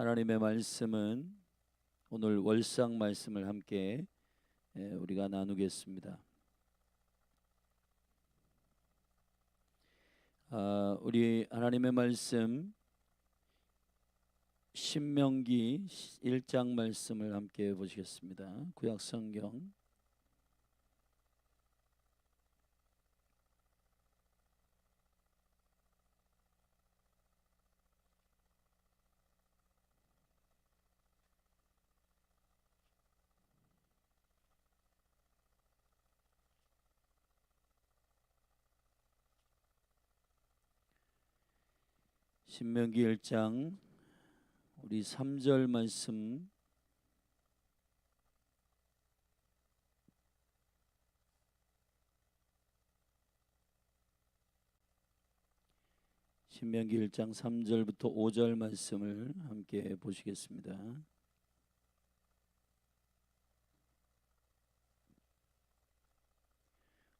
하나님의 말씀은 오늘 월상 말씀을 함께 우리가 나누겠습니다. 우리 하나님의 말씀 신명기 1장 말씀을 함께 보시겠습니다. 구약 성경 신명기 1장 우리 3절 말씀 신명기 1장 3절부터 5절 말씀을 함께 보시겠습니다.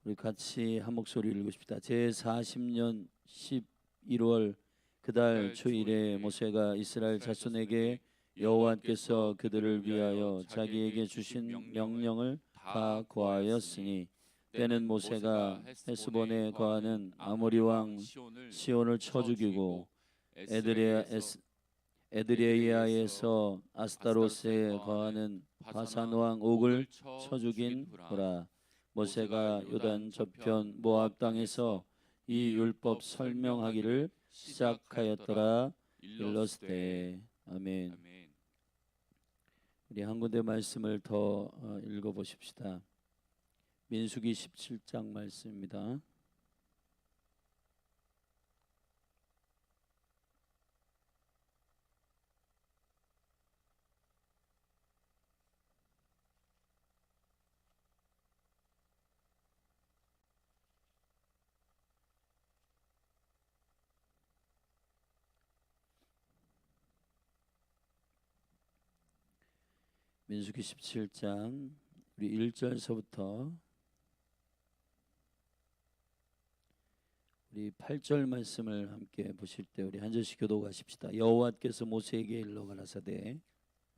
우리 같이 한 목소리 읽읍시다. 제40년 11월 그달 초일에 모세가 이스라엘 자손에게 여호와께서 그들을 위하여 자기에게 주신 명령을 다 고하였으니 때는 모세가 헤스본에 거하는 아모리 왕 시온을 쳐 죽이고 에드레이아에서 아스타로스에 거하는 바산 왕 옥을 쳐 죽인 후라. 모세가 요단 저편 모압 땅에서 이 율법 설명하기를 시작하였더라. 일러스되. 아멘. 우리 한 군데 말씀을 더 읽어보십시다. 민수기 17장 말씀입니다. 민수기 17장 우리 1절서부터 우리 8절 말씀을 함께 보실 때 우리 한 절씩 교독하십시다. 여호와께서 모세에게 일러 가라사대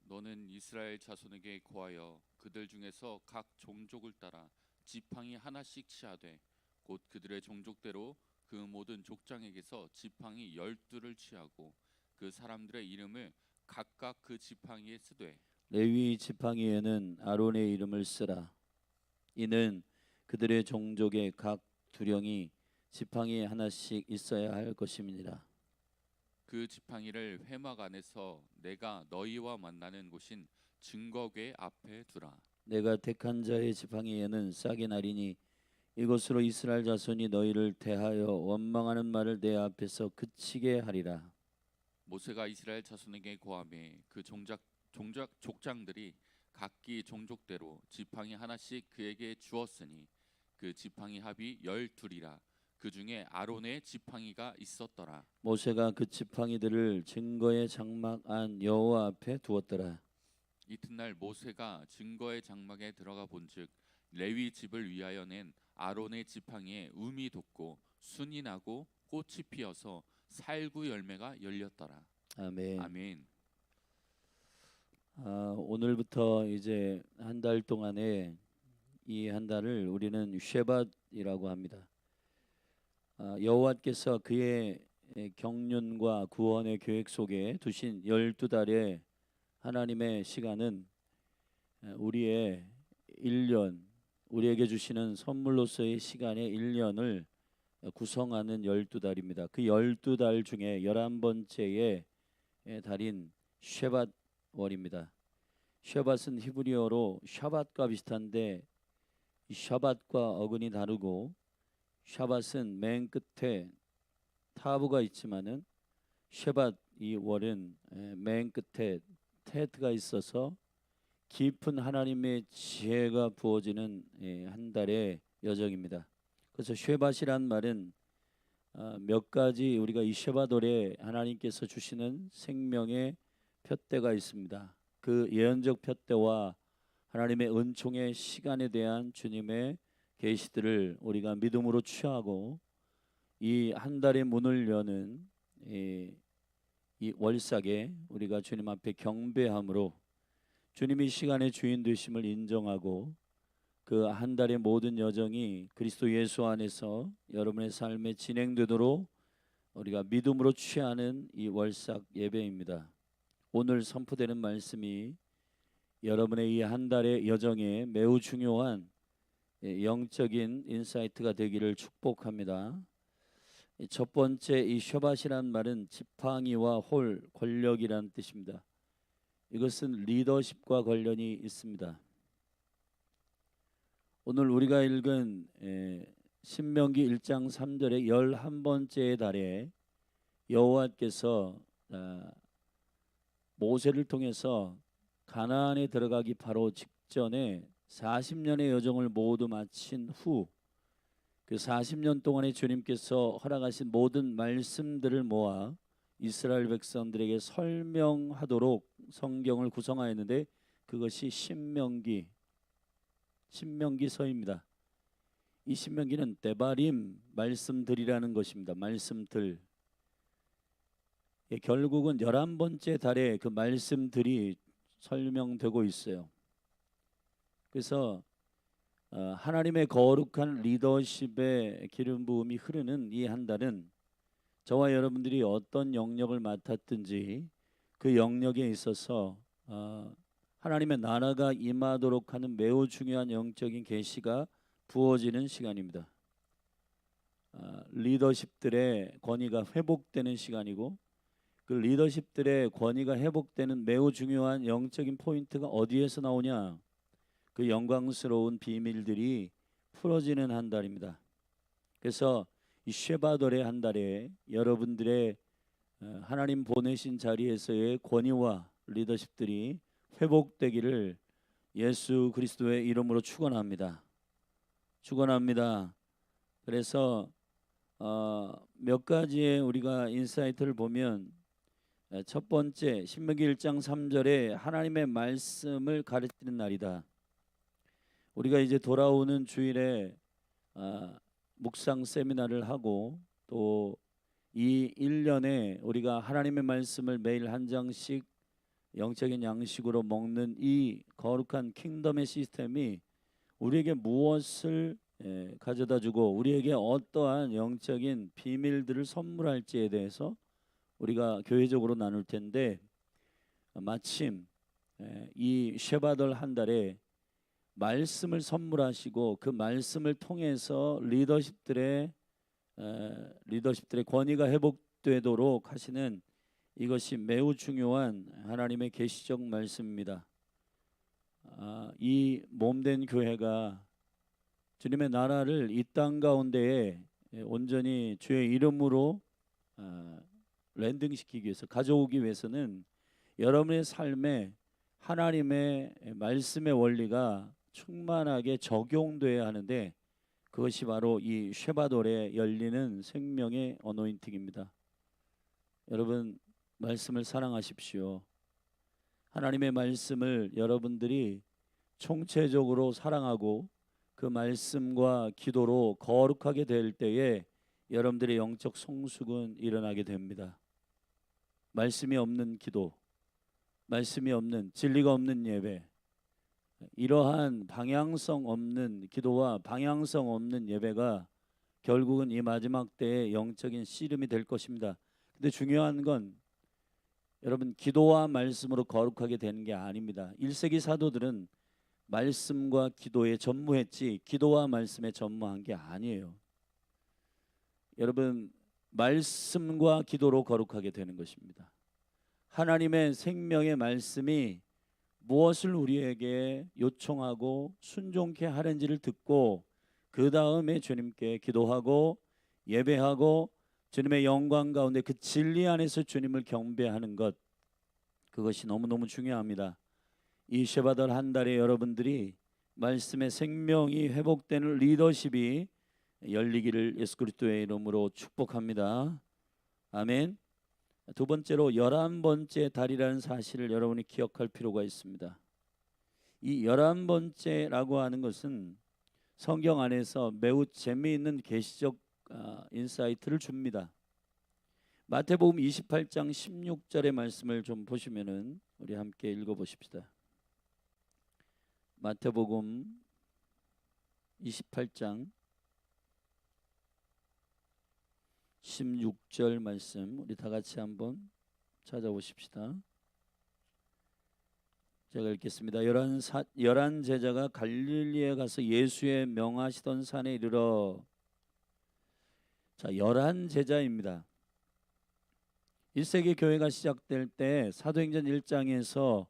너는 이스라엘 자손에게 고하여 그들 중에서 각 종족을 따라 지팡이 하나씩 취하되 곧 그들의 종족대로 그 모든 족장에게서 지팡이 12를 취하고 그 사람들의 이름을 각각 그 지팡이에 쓰되 레위 지팡이에는 아론의 이름을 쓰라. 이는 그들의 종족의 각 두령이 지팡이 하나씩 있어야 할 것임이니라. 그 지팡이를 회막 안에서 내가 너희와 만나는 곳인 증거궤 앞에 두라. 내가 택한 자의 지팡이에는 싹이 나리니 이것으로 이스라엘 자손이 너희를 대하여 원망하는 말을 내 앞에서 그치게 하리라. 모세가 이스라엘 자손에게 고하매 그 족장들이 각기 종족대로 지팡이 하나씩 그에게 주었으니 그 지팡이 합이 12이라. 그 중에 아론의 지팡이가 있었더라. 모세가 그 지팡이들을 증거의 장막 안 여호와 앞에 두었더라. 이튿날 모세가 증거의 장막에 들어가 본즉 레위 집을 위하여 낸 아론의 지팡이에 움이 돋고 순이 나고 꽃이 피어서 살구 열매가 열렸더라. 아멘. 아멘. 오늘부터 이제 한 달 동안에 이 한 달을 우리는 쉐밧이라고 합니다. 여호와께서 그의 경륜과 구원의 계획 속에 두신 12달의 하나님의 시간은 우리의 1년, 우리에게 주시는 선물로서의 시간의 1년을 구성하는 12달입니다. 그 12달 중에 11번째의 달인 쉐밧월입니다. 쉐밧은 히브리어로 샤밧과 비슷한데 이 샤밧과 어근이 다르고 샤밧은 맨 끝에 타브가 있지만은 쉐밧 이 월은 맨 끝에 테트가 있어서 깊은 하나님의 지혜가 부어지는 한 달의 여정입니다. 그래서 쉐밧이란 말은 몇 가지 우리가 이 쉐밧월에 하나님께서 주시는 생명의 푯대가 있습니다. 그 예언적 푯대와 하나님의 은총의 시간에 대한 주님의 계시들을 우리가 믿음으로 취하고 이 한 달의 문을 여는 이 월삭에 우리가 주님 앞에 경배함으로 주님이 시간의 주인 되심을 인정하고 그 한 달의 모든 여정이 그리스도 예수 안에서 여러분의 삶에 진행되도록 우리가 믿음으로 취하는 이 월삭 예배입니다. 오늘 선포되는 말씀이 여러분의 이 한 달의 여정에 매우 중요한 영적인 인사이트가 되기를 축복합니다. 첫 번째, 이 셔밧이란 말은 지팡이와 홀, 권력이란 뜻입니다. 이것은 리더십과 관련이 있습니다. 오늘 우리가 읽은 신명기 1장 3절의 11번째 달에 여호와께서 모세를 통해서 가나안에 들어가기 바로 직전에 40년의 여정을 모두 마친 후 그 40년 동안에 주님께서 허락하신 모든 말씀들을 모아 이스라엘 백성들에게 설명하도록 성경을 구성하였는데 그것이 신명기서입니다. 이 신명기는 데바림 말씀들이라는 것입니다. 말씀들. 결국은 11번째 달에 그 말씀들이 설명되고 있어요. 그래서 하나님의 거룩한 리더십의 기름 부음이 흐르는 이 한 달은 저와 여러분들이 어떤 영역을 맡았든지 그 영역에 있어서 하나님의 나라가 임하도록 하는 매우 중요한 영적인 계시가 부어지는 시간입니다. 리더십들의 권위가 회복되는 시간이고 그 리더십들의 권위가 회복되는 매우 중요한 영적인 포인트가 어디에서 나오냐? 그 영광스러운 비밀들이 풀어지는 한 달입니다. 그래서 이 쉐바돌의 한 달에 여러분들의 하나님 보내신 자리에서의 권위와 리더십들이 회복되기를 예수 그리스도의 이름으로 축원합니다. 그래서 몇 가지의 우리가 인사이트를 보면 첫 번째, 신명기 1장 3절에 하나님의 말씀을 가르치는 날이다. 우리가 이제 돌아오는 주일에 묵상 세미나를 하고 또 이 1년에 우리가 하나님의 말씀을 매일 한 장씩 영적인 양식으로 먹는 이 거룩한 킹덤의 시스템이 우리에게 무엇을 가져다주고 우리에게 어떠한 영적인 비밀들을 선물할지에 대해서 우리가 교회적으로 나눌 텐데 마침 이 쉐바돌 한 달에 말씀을 선물하시고 그 말씀을 통해서 리더십들의 권위가 회복되도록 하시는 이것이 매우 중요한 하나님의 계시적 말씀입니다. 이 몸된 교회가 주님의 나라를 이 땅 가운데에 온전히 주의 이름으로 랜딩시키기 위해서 가져오기 위해서는 여러분의 삶에 하나님의 말씀의 원리가 충만하게 적용돼야 하는데 그것이 바로 이 쉐바돌에 열리는 생명의 어노인팅입니다. 여러분 말씀을 사랑하십시오. 하나님의 말씀을 여러분들이 총체적으로 사랑하고 그 말씀과 기도로 거룩하게 될 때에 여러분들의 영적 성숙은 일어나게 됩니다. 말씀이 없는 기도, 말씀이 없는 진리가 없는 예배, 이러한 방향성 없는 기도와 방향성 없는 예배가 결국은 이 마지막 때의 영적인 씨름이 될 것입니다. 근데 중요한 건 여러분 기도와 말씀으로 거룩하게 되는 게 아닙니다. 1세기 사도들은 말씀과 기도에 전무했지 기도와 말씀에 전무한 게 아니에요. 여러분 말씀과 기도로 거룩하게 되는 것입니다. 하나님의 생명의 말씀이 무엇을 우리에게 요청하고 순종케 하는지를 듣고 그 다음에 주님께 기도하고 예배하고 주님의 영광 가운데 그 진리 안에서 주님을 경배하는 것, 그것이 너무너무 중요합니다. 이 쉐바돌 한 달에 여러분들이 말씀의 생명이 회복되는 리더십이 열리기를 예수 그리스도의 이름으로 축복합니다. 아멘. 두 번째로 11번째 달이라는 사실을 여러분이 기억할 필요가 있습니다. 이 11번째라고 하는 것은 성경 안에서 매우 재미있는 계시적 인사이트를 줍니다. 마태복음 28장 16절의 말씀을 좀 보시면은 우리 함께 읽어 보십시다. 마태복음 28장 16절 말씀 우리 다 같이 한번 찾아보십시다. 제가 읽겠습니다. 열한 제자가 갈릴리에 가서 예수의 명하시던 산에 이르러. 자, 열한 제자입니다. 1세기 교회가 시작될 때 사도행전 1장에서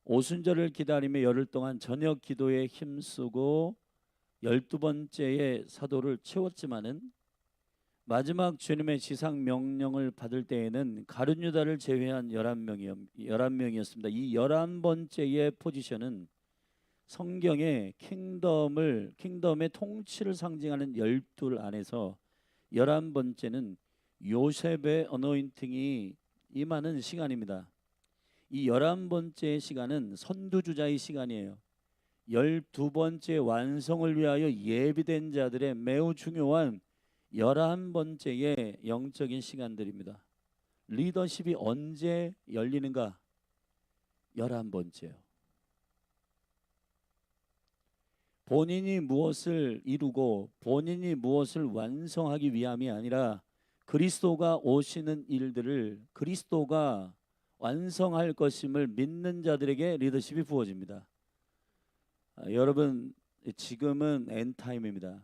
오순절을 기다리며 열흘 동안 저녁 기도에 힘쓰고 12번째의 사도를 채웠지만은 마지막 주님의 지상 명령을 받을 때에는 가룟 유다를 제외한 11명이었습니다. 이 11번째의 포지션은 성경의 킹덤의 통치를 상징하는 12 안에서 11번째는 요셉의 어노인팅이 임하는 시간입니다. 이 11번째 시간은 선두주자의 시간이에요. 12번째 완성을 위하여 예비된 자들의 매우 중요한 11번째의 영적인 시간들입니다. 리더십이 언제 열리는가? 11번째요. 본인이 무엇을 이루고 본인이 무엇을 완성하기 위함이 아니라 그리스도가 오시는 일들을 그리스도가 완성할 것임을 믿는 자들에게 리더십이 부어집니다. 여러분, 지금은 엔타임입니다.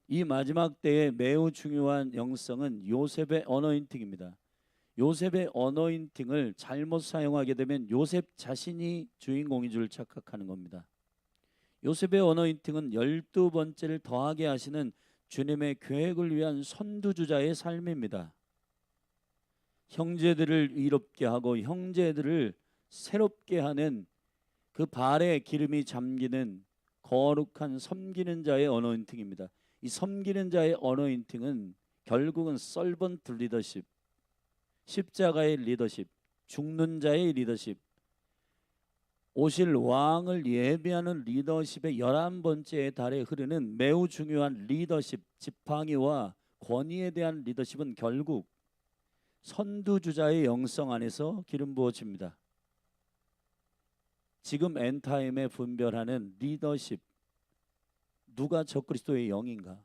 이 마지막 때에 매우 중요한 영성은 요셉의 어노인팅입니다. 요셉의 어노인팅을 잘못 사용하게 되면 요셉 자신이 주인공인 줄 착각하는 겁니다. 요셉의 어노인팅은 12번째를 더하게 하시는 주님의 계획을 위한 선두주자의 삶입니다. 형제들을 의롭게 하고 형제들을 새롭게 하는 그 발에 기름이 잠기는 거룩한 섬기는 자의 어노인팅입니다. 이 섬기는 자의 어노인팅은 결국은 서번트 리더십, 십자가의 리더십, 죽는 자의 리더십, 오실 왕을 예비하는 리더십의 11번째 달에 흐르는 매우 중요한 리더십, 지팡이와 권위에 대한 리더십은 결국 선두주자의 영성 안에서 기름 부어집니다. 지금 엔타임에 분별하는 리더십, 누가 적그리스도의 영인가?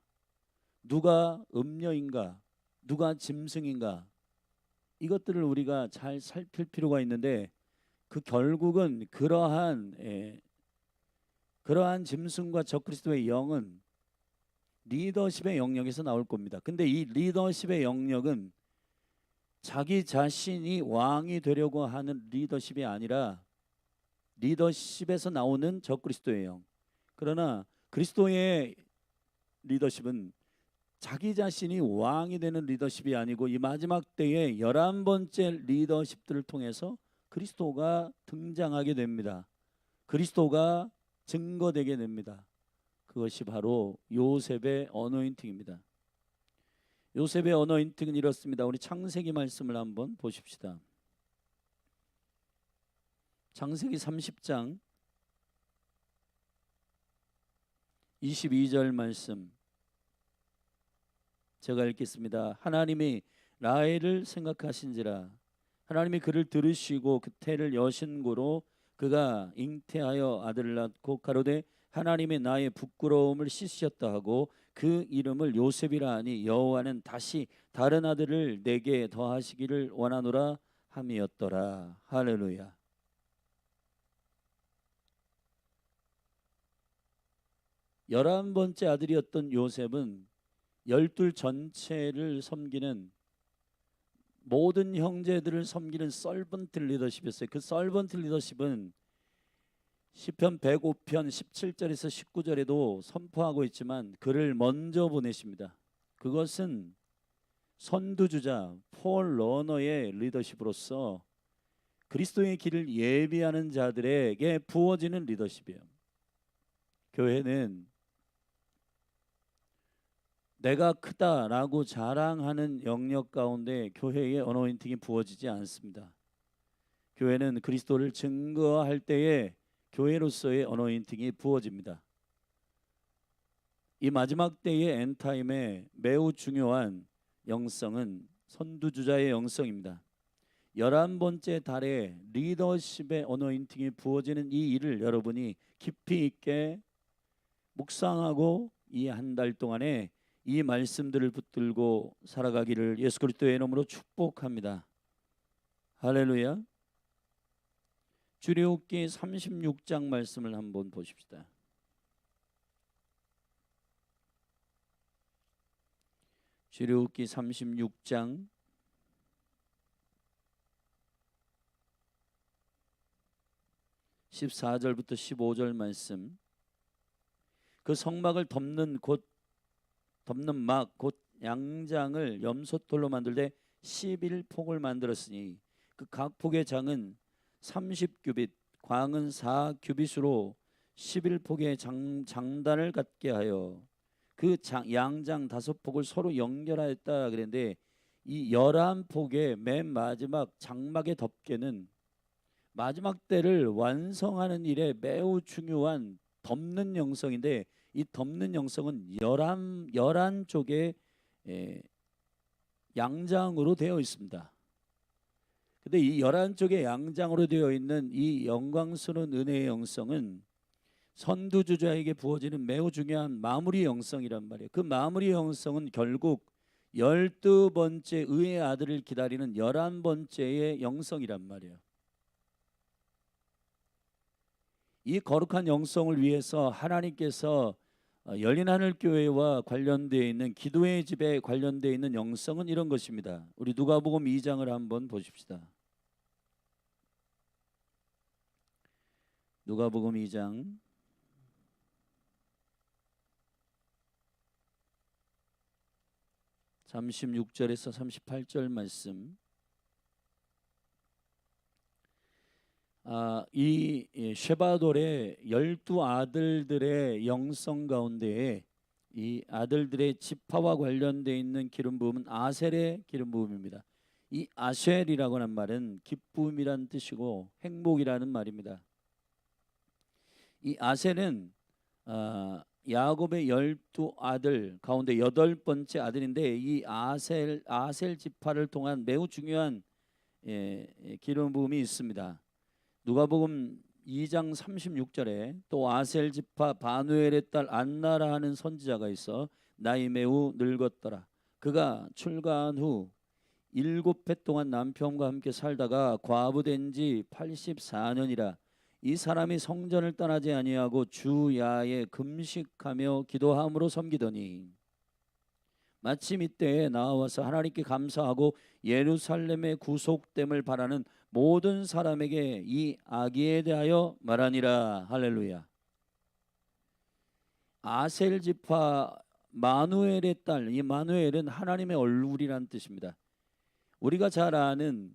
누가 음녀인가? 누가 짐승인가? 이것들을 우리가 잘 살필 필요가 있는데 그 결국은 그러한 짐승과 적그리스도의 영은 리더십의 영역에서 나올 겁니다. 근데 이 리더십의 영역은 자기 자신이 왕이 되려고 하는 리더십이 아니라 리더십에서 나오는 적그리스도의 영. 그러나 그리스도의 리더십은 자기 자신이 왕이 되는 리더십이 아니고 이 마지막 때에 11번째 리더십들을 통해서 그리스도가 등장하게 됩니다. 그리스도가 증거되게 됩니다. 그것이 바로 요셉의 어노인팅입니다. 요셉의 어노인팅은 이렇습니다. 우리 창세기 말씀을 한번 보십시다. 창세기 30장 22절 말씀 제가 읽겠습니다. 하나님이 라헬을 생각하신지라 하나님이 그를 들으시고 그 태를 여신고로 그가 잉태하여 아들을 낳고 가로되 하나님이 나의 부끄러움을 씻으셨다 하고 그 이름을 요셉이라 하니 여호와는 다시 다른 아들을 내게 더하시기를 원하노라 함이었더라. 할렐루야. 열한 번째 아들이었던 요셉은 12 전체를 섬기는 모든 형제들을 섬기는 서번트 리더십이었어요. 그 서번트 리더십은 시편 105편 17절에서 19절에도 선포하고 있지만 그를 먼저 보내십니다. 그것은 선두주자 폴 러너의 리더십으로서 그리스도의 길을 예비하는 자들에게 부어지는 리더십이에요. 교회는 내가 크다라고 자랑하는 영역 가운데 교회의 어노인팅이 부어지지 않습니다. 교회는 그리스도를 증거할 때에 교회로서의 어노인팅이 부어집니다. 이 마지막 때의 엔타임에 매우 중요한 영성은 선두주자의 영성입니다. 11번째 달에 리더십의 어노인팅이 부어지는 이 일을 여러분이 깊이 있게 묵상하고 이 한 달 동안에 이 말씀들을 붙들고 살아가기를 예수 그리스도의 이름으로 축복합니다. 할렐루야. 출애굽기 36장 말씀을 한번 보십시다. 출애굽기 36장 14절부터 15절 말씀. 그 성막을 덮는 막 곧 양장을 염소털로 만들되 11폭을 만들었으니 그 각 폭의 장은 30규빗 광은 4규빗으로 11폭의 장단을 갖게 하여 그 양장 5폭을 서로 연결하였다 그랬는데, 이 11폭의 맨 마지막 장막의 덮개는 마지막 때를 완성하는 일에 매우 중요한 덮는 영성인데, 이 덮는 영성은 11쪽의 양장으로 되어 있습니다. 근데 이 11쪽의 양장으로 되어 있는 이 영광스러운 은혜의 영성은 선두주자에게 부어지는 매우 중요한 마무리 영성이란 말이에요. 그 마무리 영성은 결국 12번째 의의 아들을 기다리는 11번째의 영성이란 말이에요. 이 거룩한 영성을 위해서 하나님께서 열린 하늘 교회와 관련되어 있는 기도의 집에 관련되어 있는 영성은 이런 것입니다. 우리 누가복음 2장을 한번 보십시다. 누가복음 2장 36절에서 38절 말씀. 이 쉐바돌의 12아들들의 영성 가운데에 이 아들들의 지파와 관련되어 있는 기름 부음은 아셀의 기름 부음입니다. 이 아셀이라고 하는 말은 기쁨이란 뜻이고 행복이라는 말입니다. 이 아셀은 야곱의 12아들 가운데 8번째 아들인데, 이 아셀 지파를 통한 매우 중요한 기름 부음이 있습니다. 누가복음 2장 36절에 또 아셀 지파 바누엘의 딸 안나라 하는 선지자가 있어 나이 매우 늙었더라. 그가 출가한 후 7해 동안 남편과 함께 살다가 과부된 지 84년이라. 이 사람이 성전을 떠나지 아니하고 주야에 금식하며 기도함으로 섬기더니 마침 이때에 나와서 하나님께 감사하고 예루살렘의 구속됨을 바라는 모든 사람에게 이 아기에 대하여 말하니라. 할렐루야. 아셀 지파 마누엘의 딸, 이 마누엘은 하나님의 얼굴이란 뜻입니다. 우리가 잘 아는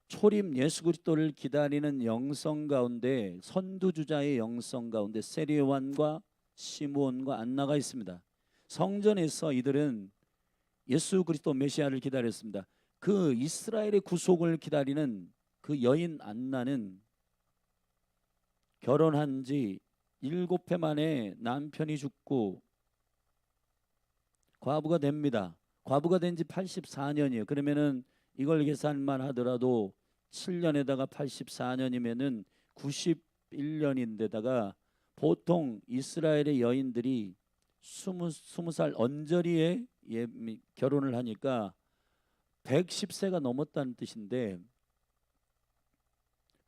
초림 예수 그리스도를 기다리는 영성 가운데 선두주자의 영성 가운데 세리요한과 시므온과 안나가 있습니다. 성전에서 이들은 예수 그리스도 메시아를 기다렸습니다. 그 이스라엘의 구속을 기다리는 그 여인 안나는 결혼한 지 7해 만에 남편이 죽고 과부가 됩니다. 과부가 된 지 84년이에요. 그러면은 이걸 계산만 하더라도 7년에다가 84년이면은 91년인데다가 보통 이스라엘의 여인들이 20살 언저리에 결혼을 하니까 110세가 넘었다는 뜻인데,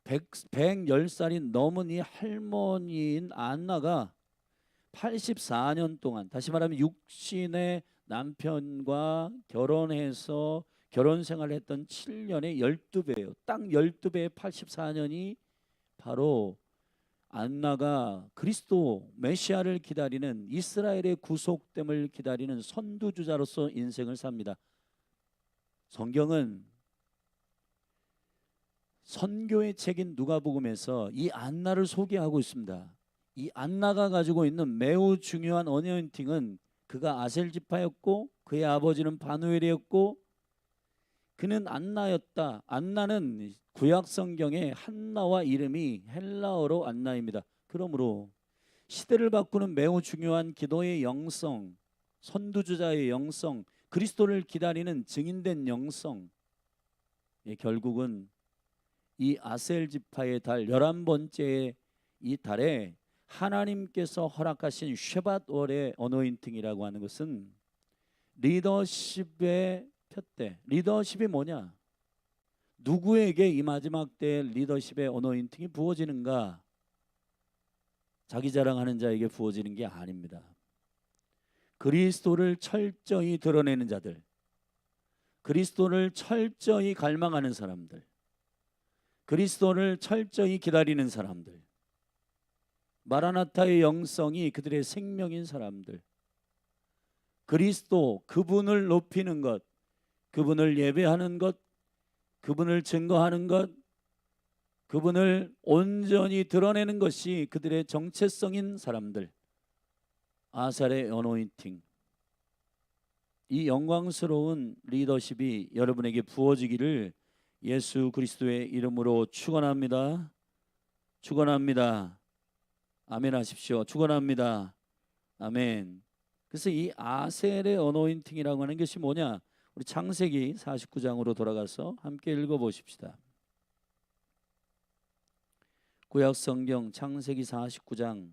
110살이 넘은 이 할머니인 안나가 84년 동안, 다시 말하면 육신의 남편과 결혼해서 결혼 생활을 했던 7년의 12배예요. 딱 12배의 84년이 바로 안나가 그리스도 메시아를 기다리는, 이스라엘의 구속됨을 기다리는 선두주자로서 인생을 삽니다. 성경은 선교의 책인 누가복음에서 이 안나를 소개하고 있습니다. 이 안나가 가지고 있는 매우 중요한 어너인팅은, 그가 아셀 지파였고 그의 아버지는 바누엘이었고 그는 안나였다. 안나는 구약 성경에 한나와 이름이 헬라어로 안나입니다. 그러므로 시대를 바꾸는 매우 중요한 기도의 영성, 선두주자의 영성, 그리스도를 기다리는 증인된 영성, 결국은 이 아셀 지파의 달 11번째 이 달에 하나님께서 허락하신 쉐밧월의 어노인팅이라고 하는 것은 리더십의 표대. 리더십이 뭐냐? 누구에게 이 마지막 때에 리더십의 어노인팅이 부어지는가? 자기 자랑하는 자에게 부어지는 게 아닙니다. 그리스도를 철저히 드러내는 자들, 그리스도를 철저히 갈망하는 사람들, 그리스도를 철저히 기다리는 사람들, 마라나타의 영성이 그들의 생명인 사람들, 그리스도 그분을 높이는 것, 그분을 예배하는 것, 그분을 증거하는 것, 그분을 온전히 드러내는 것이 그들의 정체성인 사람들, 아살의 어노인팅, 이 영광스러운 리더십이 여러분에게 부어지기를 예수 그리스도의 이름으로 축원합니다. 축원합니다. 아멘 하십시오. 축원합니다. 아멘. 그래서 이 아셀의 어노인팅이라고 하는 것이 뭐냐? 우리 창세기 49장으로 돌아가서 함께 읽어보십시다. 구약 성경 창세기 49장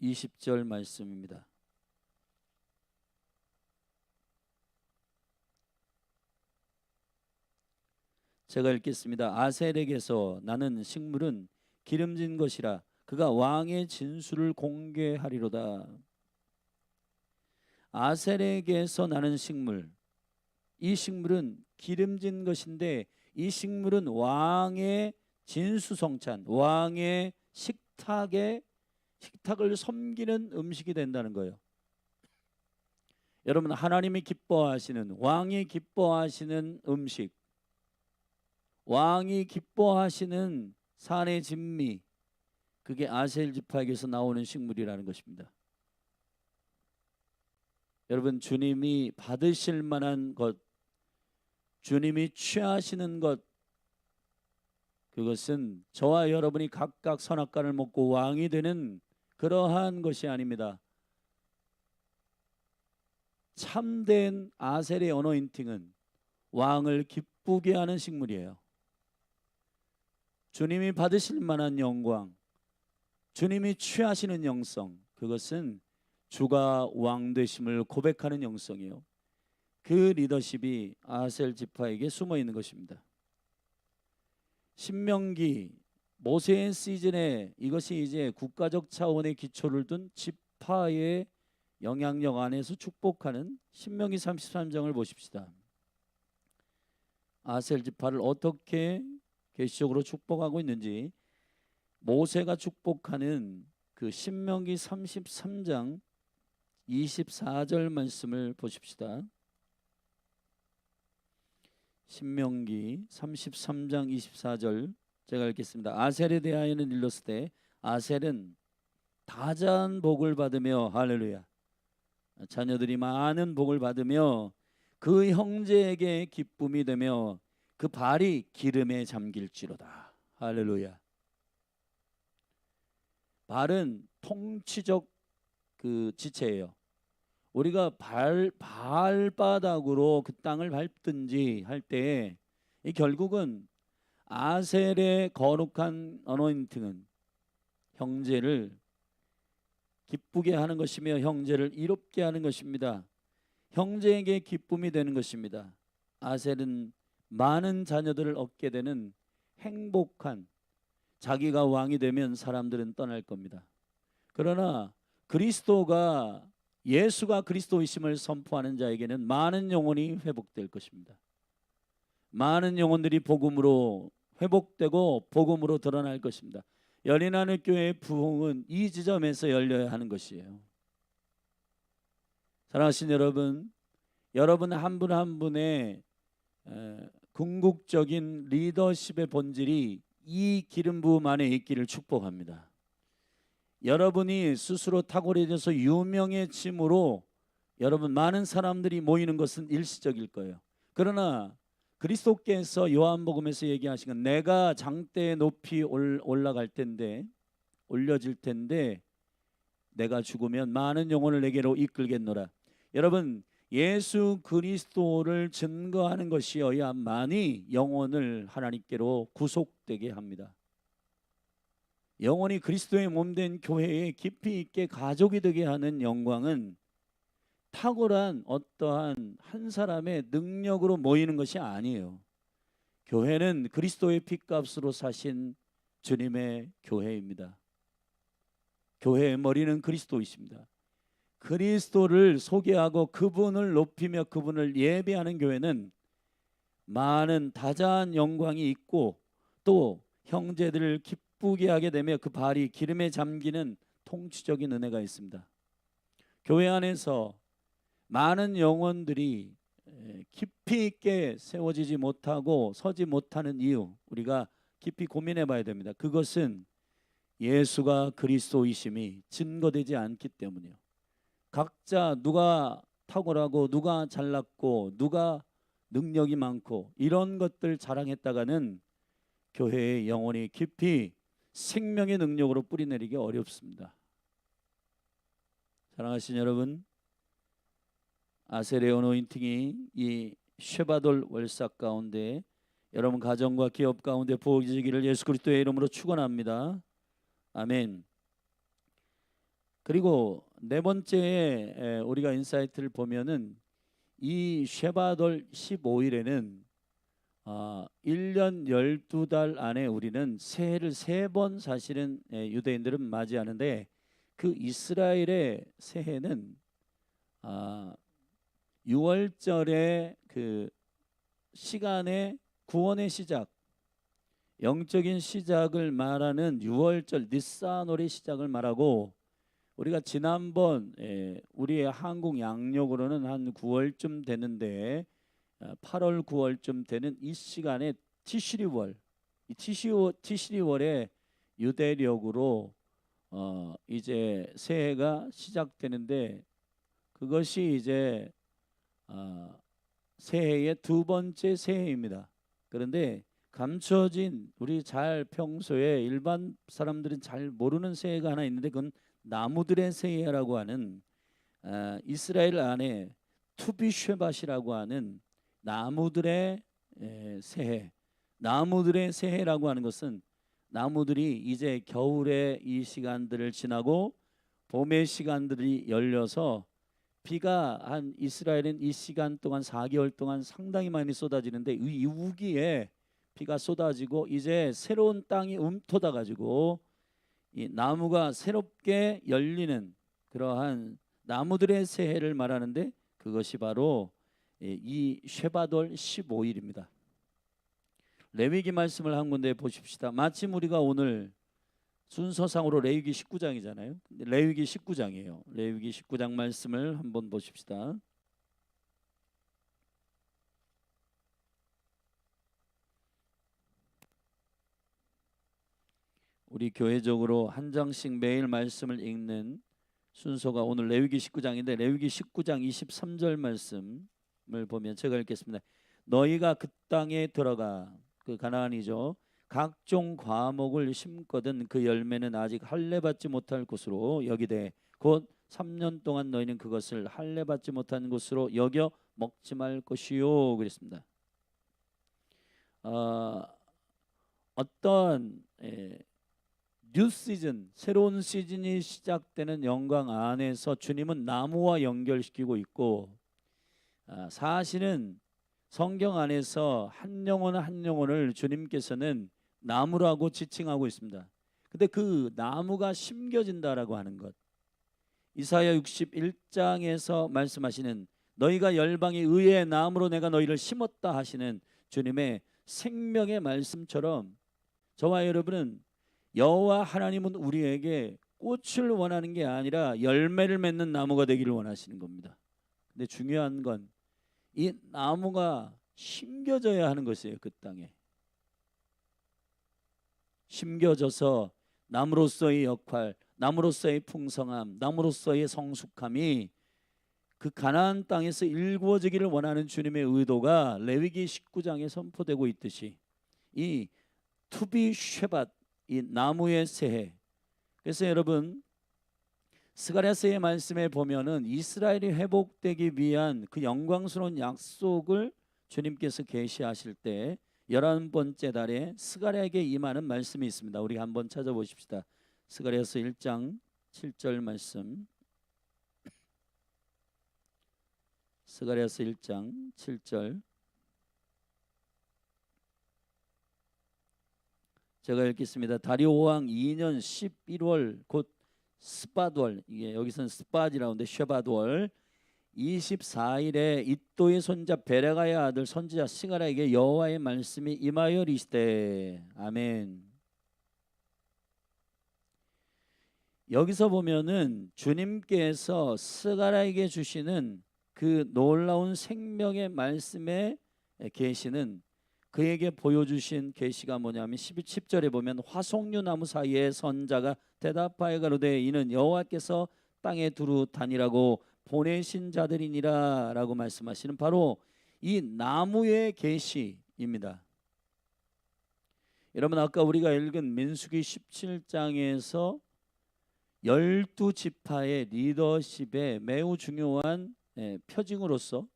20절 말씀입니다. 제가 읽겠습니다. 아셀에게서 나는 식물은 기름진 것이라 그가 왕의 진술을 공개하리로다. 아셀에게서 나는 식물, 이 식물은 기름진 것인데 이 식물은 왕의 진수성찬, 왕의 식탁을 섬기는 음식이 된다는 거예요. 여러분, 하나님이 기뻐하시는, 왕이 기뻐하시는 음식, 왕이 기뻐하시는 산의 진미, 그게 아셀 지파에게서 나오는 식물이라는 것입니다. 여러분, 주님이 받으실 만한 것, 주님이 취하시는 것, 그것은 저와 여러분이 각각 선악과를 먹고 왕이 되는 그러한 것이 아닙니다. 참된 아셀의 어노인팅은 왕을 기쁘게 하는 식물이에요. 주님이 받으실 만한 영광, 주님이 취하시는 영성, 그것은 주가 왕 되심을 고백하는 영성이요, 그 리더십이 아셀 지파에게 숨어 있는 것입니다. 신명기 모세의 시즌에 이것이 이제 국가적 차원의 기초를 둔 지파의 영향력 안에서 축복하는 신명기 33장을 보십시다. 아셀 지파를 어떻게 계시적으로 축복하고 있는지 모세가 축복하는 그 신명기 33장 24절 말씀을 보십시다. 신명기 33장 24절 제가 읽겠습니다. 아셀에 대하여는 일렀으되 아셀은 다자한 복을 받으며, 할렐루야, 자녀들이 많은 복을 받으며 그 형제에게 기쁨이 되며 그 발이 기름에 잠길지로다. 할렐루야. 발은 통치적 그 지체예요. 우리가 발바닥으로 그 땅을 밟든지 할 때 결국은 아셀의 거룩한 어노인팅은 형제를 기쁘게 하는 것이며 형제를 이롭게 하는 것입니다. 형제에게 기쁨이 되는 것입니다. 아셀은 많은 자녀들을 얻게 되는 행복한, 자기가 왕이 되면 사람들은 떠날 겁니다. 그러나 그리스도가, 예수가 그리스도이심을 선포하는 자에게는 많은 영혼이 회복될 것입니다. 많은 영혼들이 복음으로 회복되고 복음으로 드러날 것입니다. 열린하늘 교회의 부흥은 이 지점에서 열려야 하는 것이에요. 사랑하신 여러분, 여러분 한 분 한 분의 궁극적인 리더십의 본질이 이 기름 부음 안에 있기를 축복합니다. 여러분이 스스로 탁월해져서 유명해짐으로 여러분 많은 사람들이 모이는 것은 일시적일 거예요. 그러나 그리스도께서 요한복음에서 얘기하신 건 내가 장대에 높이 올라갈 텐데, 올려질 텐데 내가 죽으면 많은 영혼을 내게로 이끌겠노라. 여러분, 예수 그리스도를 증거하는 것이어야만이 영혼을 하나님께로 구속되게 합니다. 영혼이 그리스도의 몸된 교회에 깊이 있게 가족이 되게 하는 영광은 탁월한 어떠한 한 사람의 능력으로 모이는 것이 아니에요. 교회는 그리스도의 핏값으로 사신 주님의 교회입니다. 교회의 머리는 그리스도이십니다. 그리스도를 소개하고 그분을 높이며 그분을 예배하는 교회는 많은 다자한 영광이 있고 또 형제들을 기쁘게 하게 되며 그 발이 기름에 잠기는 통치적인 은혜가 있습니다. 교회 안에서 많은 영혼들이 깊이 있게 세워지지 못하고 서지 못하는 이유, 우리가 깊이 고민해 봐야 됩니다. 그것은 예수가 그리스도이심이 증거되지 않기 때문이요. 각자 누가 탁월하고 누가 잘났고 누가 능력이 많고 이런 것들 자랑했다가는 교회의 영혼이 깊이 생명의 능력으로 뿌리내리기 어렵습니다. 사랑하신 여러분, 아셀의 어노인팅이 이 쉐바돌 월삭 가운데 여러분 가정과 기업 가운데 부어지기를 예수 그리스도의 이름으로 축원합니다. 아멘. 그리고 네 번째에 우리가 인사이트를 보면은 이 쉐바돌 15일에는 1년 12달 안에 우리는 새해를 3번 사실은 유대인들은 맞이하는데 그 이스라엘의 새해는 6월절의 그 시간의 구원의 시작, 영적인 시작을 말하는 6월절 니산월의 시작을 말하고, 우리가 지난번 우리의 한국 양력으로는 한 9월쯤 되는데 8월 9월쯤 되는 이 시간에 티시리월, 이 티시리월의 유대력으로 이제 새해가 시작되는데 그것이 이제 새해의 두 번째 새해입니다. 그런데 감춰진 우리 잘 평소에 일반 사람들은 잘 모르는 새해가 하나 있는데 그건 나무들의 새해라고 하는 이스라엘 안에 투비쉐밧이라고 하는 나무들의 새해. 나무들의 새해라고 하는 것은 나무들이 이제 겨울의 이 시간들을 지나고 봄의 시간들이 열려서 비가 한 이스라엘은 이 시간 동안 4개월 동안 상당히 많이 쏟아지는데 이 우기에 비가 쏟아지고 이제 새로운 땅이 움터다 가지고 이 나무가 새롭게 열리는 그러한 나무들의 새해를 말하는데 그것이 바로 이 쉐바돌 15일입니다. 레위기 말씀을 한 군데 보십시다. 마침 우리가 오늘 순서상으로 레위기 19장이잖아요. 레위기 19장이에요. 레위기 19장 말씀을 한번 보십시다. 우리 교회적으로 한 장씩 매일 말씀을 읽는 순서가 오늘 레위기 19장인데 레위기 19장 23절 말씀을 보면 제가 읽겠습니다. 너희가 그 땅에 들어가, 그 가나안이죠, 각종 과목을 심거든 그 열매는 아직 할례 받지 못할 곳으로 여기되 곧 3년 동안 너희는 그것을 할례 받지 못한 곳으로 여겨 먹지 말 것이요 그랬습니다. 어떤 뉴 시즌, 새로운 시즌이 시작되는 영광 안에서 주님은 나무와 연결시키고 있고 사실은 성경 안에서 한 영혼 한 영혼을 주님께서는 나무라고 지칭하고 있습니다. 근데 그 나무가 심겨진다라고 하는 것, 이사야 61장에서 말씀하시는 너희가 열방의 의의 나무로 내가 너희를 심었다 하시는 주님의 생명의 말씀처럼 저와 여러분은 여호와 하나님은 우리에게 꽃을 원하는 게 아니라 열매를 맺는 나무가 되기를 원하시는 겁니다. 근데 중요한 건 이 나무가 심겨져야 하는 것이에요. 그 땅에 심겨져서 나무로서의 역할, 나무로서의 풍성함, 나무로서의 성숙함이 그 가나안 땅에서 일구어지기를 원하는 주님의 의도가 레위기 19장에 선포되고 있듯이 이 투비 쉐밧, 이 나무의 새해. 그래서 여러분 스가랴서의 말씀에 보면은 이스라엘이 회복되기 위한 그 영광스러운 약속을 주님께서 계시하실 때 11번째 달에 스가랴에게 임하는 말씀이 있습니다. 우리 한번 찾아보십시다. 스가랴서 1장 7절 말씀. 스가랴서 1장 7절. 제가 읽겠습니다. 다리오 왕 2년 11월 곧 스바드월, 이게 여기서는 스바디라는데 쉐바드월 24일에 이또의 손자 베레가의 아들 선지자 스가랴에게 여호와의 말씀이 임하여 이르시되. 아멘. 여기서 보면은 주님께서 스가랴에게 주시는 그 놀라운 생명의 말씀에 계시는 그에게 보여주신 계시가 뭐냐면 10절에 보면 화석류 나무 사이에 선자가 대답하여 가로되 이는 여호와께서 땅에 두루 다니라고 보내신 자들이니라 라고 말씀하시는 바로 이 나무의 계시입니다. 여러분, 아까 우리가 읽은 민수기 17장에서 12지파의 리더십에 매우 중요한 표징으로서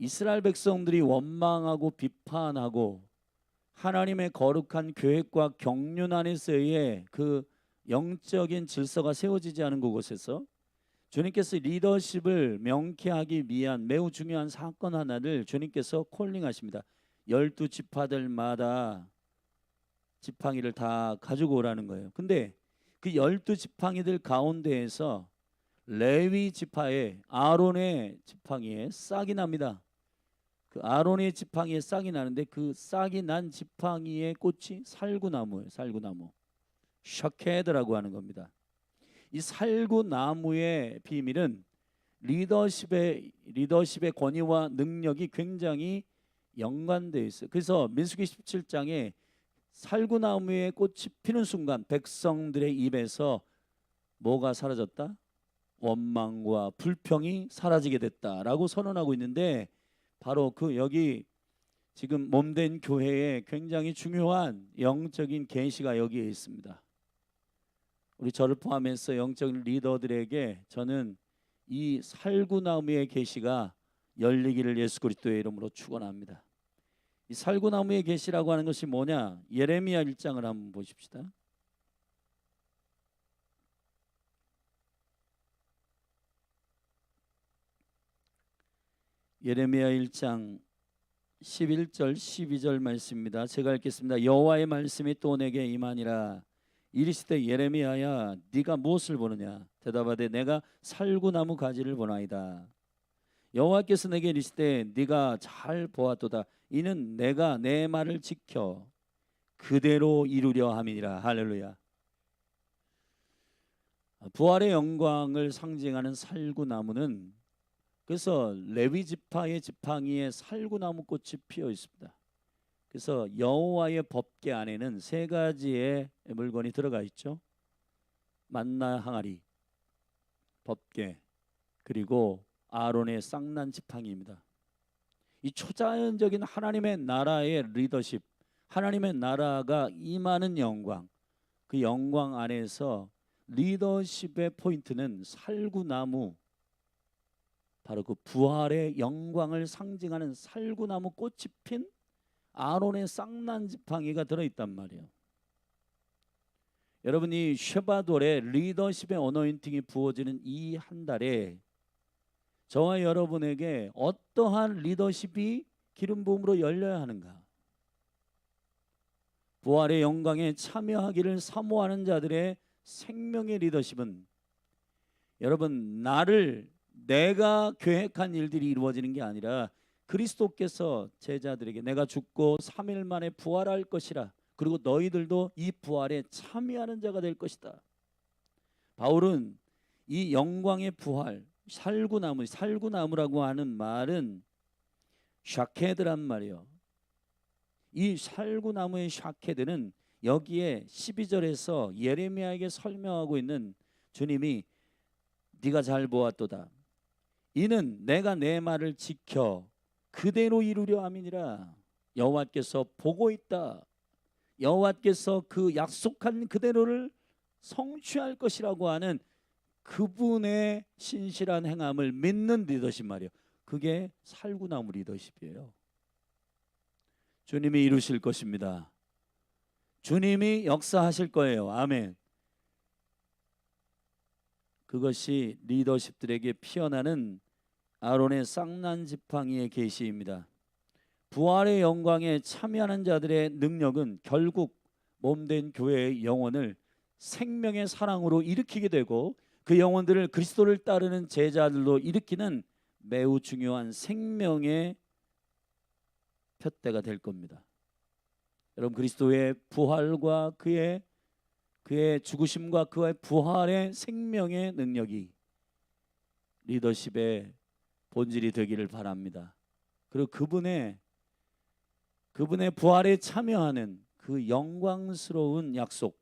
이스라엘 백성들이 원망하고 비판하고 하나님의 거룩한 계획과 경륜 안에서의 그 영적인 질서가 세워지지 않은 그곳에서 주님께서 리더십을 명쾌하기 위한 매우 중요한 사건 하나를 주님께서 콜링하십니다. 12지파들마다 지팡이를 다 가지고 오라는 거예요. 근데 그 12지팡이들 가운데에서 레위 지파의 아론의 지팡이에 싹이 납니다. 그 아론의 지팡이에 싹이 나는데 그 싹이 난 지팡이의 꽃이 살구나무예요. 살구나무. 샤케드라고 하는 겁니다. 이 살구나무의 비밀은 리더십의 권위와 능력이 굉장히 연관되어 있어요. 그래서 민수기 17장에 살구나무의 꽃이 피는 순간 백성들의 입에서 뭐가 사라졌다? 원망과 불평이 사라지게 됐다라고 선언하고 있는데, 바로 그 여기 지금 몸된 교회에 굉장히 중요한 영적인 계시가 여기에 있습니다. 우리 저를 포함해서 영적인 리더들에게 저는 이 살구나무의 계시가 열리기를 예수 그리스도의 이름으로 축원합니다. 이 살구나무의 계시라고 하는 것이 뭐냐? 예레미야 1장을 한번 보십시다. 예레미야 1장 11절 12절 말씀입니다. 제가 읽겠습니다. 여호와의 말씀이 또 내게 임하니라. 이르시되 예레미야야 네가 무엇을 보느냐? 대답하되 내가 살구나무 가지를 보나이다. 여호와께서 내게 이르시되 네가 잘 보았도다. 이는 내가 내 말을 지켜 그대로 이루려 함이니라. 할렐루야. 부활의 영광을 상징하는 살구나무는, 그래서 레위 지파의 지팡이에 살구나무 꽃이 피어 있습니다. 그래서 여호와의 법궤 안에는 세 가지의 물건이 들어가 있죠. 만나 항아리, 법궤, 그리고 아론의 쌍난 지팡이입니다. 이 초자연적인 하나님의 나라의 리더십, 하나님의 나라가 임하는 영광, 그 영광 안에서 리더십의 포인트는 살구나무, 바로 그 부활의 영광을 상징하는 살구나무 꽃이 핀 아론의 쌍난 지팡이가 들어있단 말이에요. 여러분, 이 쉐바돌의 리더십의 어노인팅이 부어지는 이 한 달에 저와 여러분에게 어떠한 리더십이 기름 부음으로 열려야 하는가? 부활의 영광에 참여하기를 사모하는 자들의 생명의 리더십은, 여러분, 내가 계획한 일들이 이루어지는 게 아니라 그리스도께서 제자들에게 내가 죽고 3일 만에 부활할 것이라, 그리고 너희들도 이 부활에 참여하는 자가 될 것이다. 바울은 이 영광의 부활, 살구나무라고 하는 말은 샤케드란 말이에요. 이 살구나무의 샤케드는 여기에 12절에서 예레미야에게 설명하고 있는 주님이 네가 잘 보았도다. 이는 내가 내 말을 지켜 그대로 이루려 함이니라. 여호와께서 보고 있다. 여호와께서 그 약속한 그대로를 성취할 것이라고 하는 그분의 신실한 행함을 믿는 리더십 말이에요. 그게 살구나무 리더십이에요. 주님이 이루실 것입니다. 주님이 역사하실 거예요. 아멘. 그것이 리더십들에게 피어나는 아론의 쌍난 지팡이의 계시입니다. 부활의 영광에 참여하는 자들의 능력은 결국 몸된 교회의 영혼을 생명의 사랑으로 일으키게 되고 그 영혼들을 그리스도를 따르는 제자들로 일으키는 매우 중요한 생명의 푯대가 될 겁니다. 여러분, 그리스도의 부활과 그의 죽으심과 그의 부활의 생명의 능력이 리더십의 본질이 되기를 바랍니다. 그리고 그분의 부활에 참여하는 그 영광스러운 약속,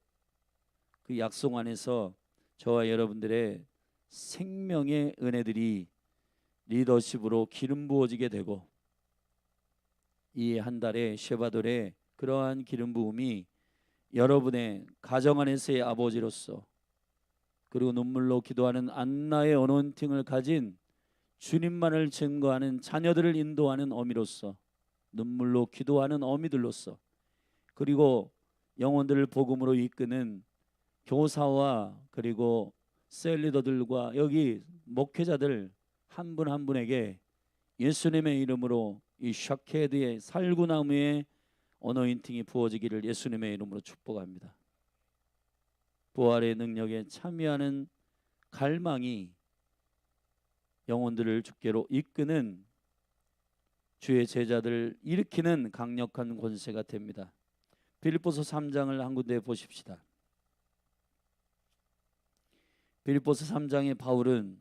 그 약속 안에서 저와 여러분들의 생명의 은혜들이 리더십으로 기름 부어지게 되고, 이 한 달의 쉐바돌의 그러한 기름 부음이 여러분의 가정 안에서의 아버지로서, 그리고 눈물로 기도하는 안나의 어노인팅을 가진 주님만을 증거하는 자녀들을 인도하는 어미로서, 눈물로 기도하는 어미들로서, 그리고 영혼들을 복음으로 이끄는 교사와 그리고 셀리더들과 여기 목회자들 한 분 한 분에게 예수님의 이름으로 이 샤케드의 살구나무의 어노인팅이 부어지기를 예수님의 이름으로 축복합니다. 부활의 능력에 참여하는 갈망이 영혼들을 주께로 이끄는 주의 제자들을 일으키는 강력한 권세가 됩니다. 빌립보서 3장을 한 군데 보십시다. 빌립보서 3장의 바울은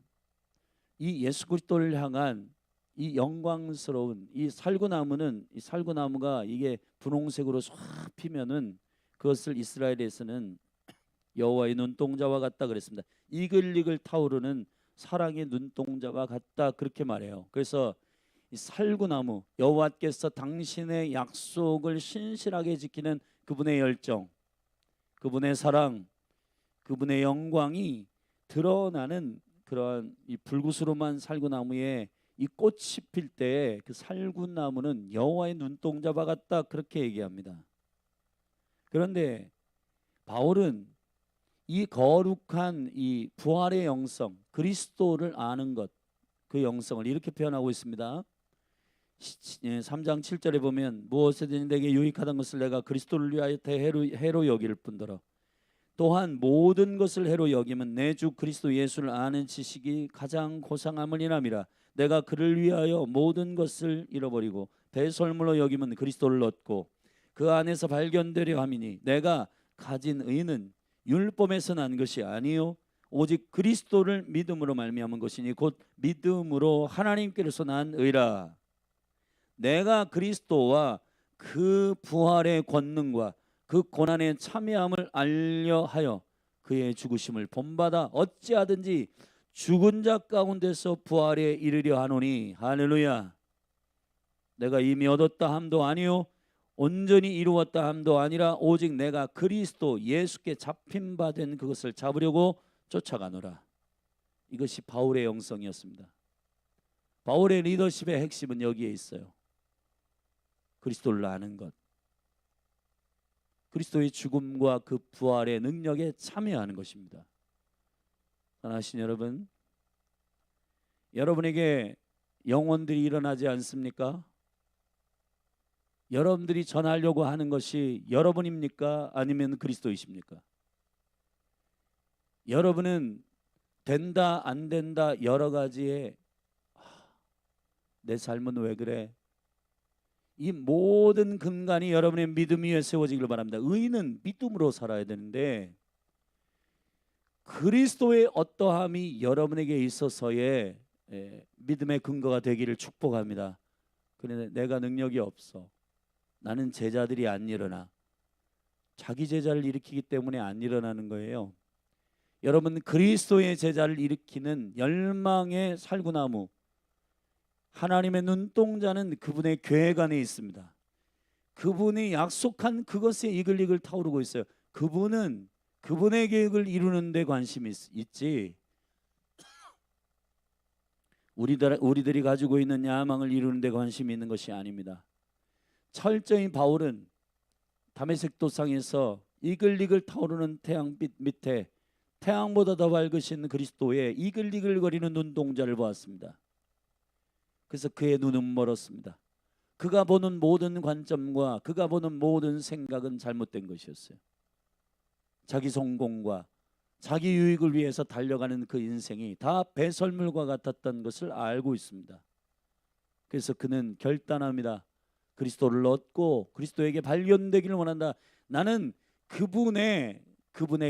이 예수 그리스도를 향한 이 영광스러운 이 살구나무는, 이 살구나무가 이게 분홍색으로 쫙 피면은 그것을 이스라엘에서는 여호와의 눈동자와 같다 그랬습니다. 이글이글 타오르는 사랑의 눈동자와 같다, 그렇게 말해요. 그래서 이 살구나무, 여호와께서 당신의 약속을 신실하게 지키는 그분의 열정, 그분의 사랑, 그분의 영광이 드러나는 그러한 이 불구스름한 살구나무에 이 꽃이 필 때 그 살구나무는 여호와의 눈동자와 같다, 그렇게 얘기합니다. 그런데 바울은 이 거룩한 이 부활의 영성, 그리스도를 아는 것, 그 영성을 이렇게 표현하고 있습니다. 3장 7절에 보면 무엇이든지 내게 유익하던 것을 내가 그리스도를 위하여 해로 여길 뿐더러 또한 모든 것을 해로 여기면 내 주 그리스도 예수를 아는 지식이 가장 고상함을 인함이라. 내가 그를 위하여 모든 것을 잃어버리고 배설물로 여기면 그리스도를 얻고 그 안에서 발견되려 함이니 내가 가진 의는 율법에서 난 것이 아니요 오직 그리스도를 믿음으로 말미암은 것이니 곧 믿음으로 하나님께로서 난 의라. 내가 그리스도와 그 부활의 권능과 그 고난의 참여함을 알려하여 그의 죽으심을 본받아 어찌하든지 죽은 자 가운데서 부활에 이르려 하노니. 할렐루야. 내가 이미 얻었다 함도 아니요 온전히 이루었다 함도 아니라 오직 내가 그리스도 예수께 잡힌 바 된 그것을 잡으려고 쫓아가노라. 이것이 바울의 영성이었습니다. 바울의 리더십의 핵심은 여기에 있어요. 그리스도를 아는 것, 그리스도의 죽음과 그 부활의 능력에 참여하는 것입니다. 사랑하신 여러분, 여러분에게 영혼들이 일어나지 않습니까? 여러분들이 전하려고 하는 것이 여러분입니까? 아니면 그리스도이십니까? 여러분은 된다 안 된다 여러 가지의 내 삶은 왜 그래? 이 모든 근간이 여러분의 믿음 위에 세워지길 바랍니다. 의인은 믿음으로 살아야 되는데 그리스도의 어떠함이 여러분에게 있어서의 믿음의 근거가 되기를 축복합니다. 그런데 내가 능력이 없어, 나는 제자들이 안 일어나, 자기 제자를 일으키기 때문에 안 일어나는 거예요. 여러분, 그리스도의 제자를 일으키는 열망의 살구나무, 하나님의 눈동자는 그분의 계획 안에 있습니다. 그분이 약속한 그것에 이글이글 타오르고 있어요. 그분은 그분의 계획을 이루는 데 관심이 있지 우리들이 가지고 있는 야망을 이루는 데 관심이 있는 것이 아닙니다. 철저히 바울은 다메섹 도상에서 이글이글 타오르는 태양빛 밑에 태양보다 더 밝으신 그리스도의 이글이글거리는 눈동자를 보았습니다. 그래서 그의 눈은 멀었습니다. 그가 보는 모든 관점과 그가 보는 모든 생각은 잘못된 것이었어요. 자기 성공과 자기 유익을 위해서 달려가는 그 인생이 다 배설물과 같았던 것을 알고 있습니다. 그래서 그는 결단합니다. 그리스도를 얻고 그리스도에게 발견되기를 원한다. 나는 그분의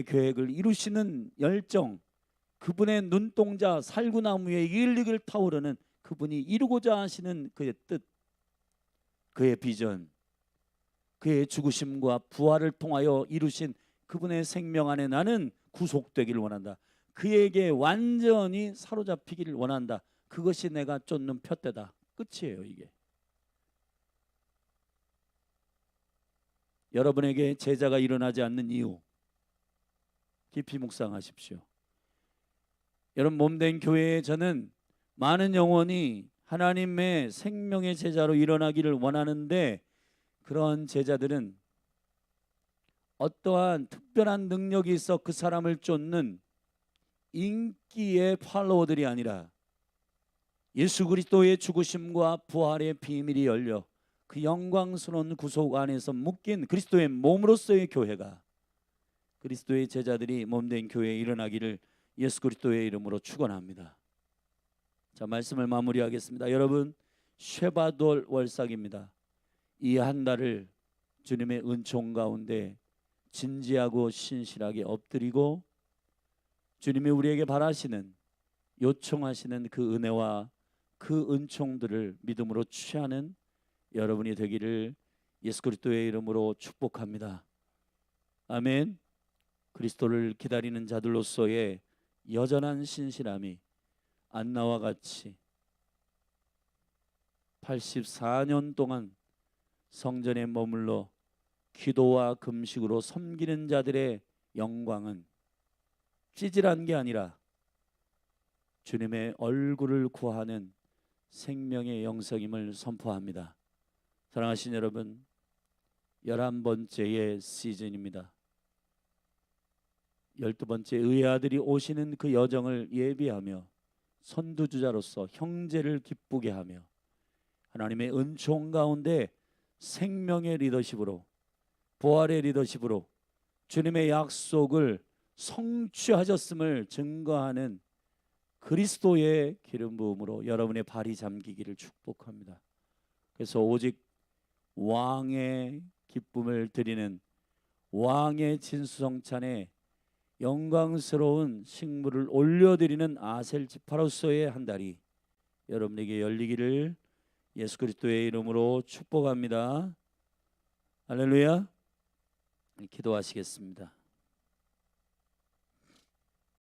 계획을 이루시는 열정, 그분의 눈동자 살구나무 위에 일릭을 타오르는 그분이 이루고자 하시는 그의 뜻, 그의 비전, 그의 죽으심과 부활을 통하여 이루신 그분의 생명 안에 나는 구속되기를 원한다. 그에게 완전히 사로잡히기를 원한다. 그것이 내가 쫓는 푯대다. 끝이에요. 이게. 여러분에게 제자가 일어나지 않는 이유 깊이 묵상하십시오. 여러분 몸된 교회에 저는 많은 영혼이 하나님의 생명의 제자로 일어나기를 원하는데, 그런 제자들은 어떠한 특별한 능력이 있어 그 사람을 쫓는 인기의 팔로워들이 아니라 예수 그리스도의 죽으심과 부활의 비밀이 열려 그 영광스러운 구속 안에서 묶인 그리스도의 몸으로서의 교회가, 그리스도의 제자들이 몸된 교회에 일어나기를 예수 그리스도의 이름으로 축원합니다. 자, 말씀을 마무리하겠습니다. 여러분, 쉐바돌 월삭입니다. 이 한 달을 주님의 은총 가운데 진지하고 신실하게 엎드리고 주님이 우리에게 바라시는, 요청하시는 그 은혜와 그 은총들을 믿음으로 취하는 여러분이 되기를 예수 그리스도의 이름으로 축복합니다. 아멘. 그리스도를 기다리는 자들로서의 여전한 신실함이 안나와 같이 84년 동안 성전에 머물러 기도와 금식으로 섬기는 자들의 영광은 찌질한 게 아니라 주님의 얼굴을 구하는 생명의 영성임을 선포합니다. 사랑하신 여러분, 11번째의 시즌입니다. 12번째 의의 아들이 오시는 그 여정을 예비하며 선두주자로서 형제를 기쁘게 하며 하나님의 은총 가운데 생명의 리더십으로, 부활의 리더십으로 주님의 약속을 성취하셨음을 증거하는 그리스도의 기름 부음으로 여러분의 발이 잠기기를 축복합니다. 그래서 오직 왕의 기쁨을 드리는 왕의 진수성찬에 영광스러운 식물을 올려드리는 아셀 지파로서의 한 달이 여러분에게 열리기를 예수 그리스도의 이름으로 축복합니다. 할렐루야. 기도하시겠습니다.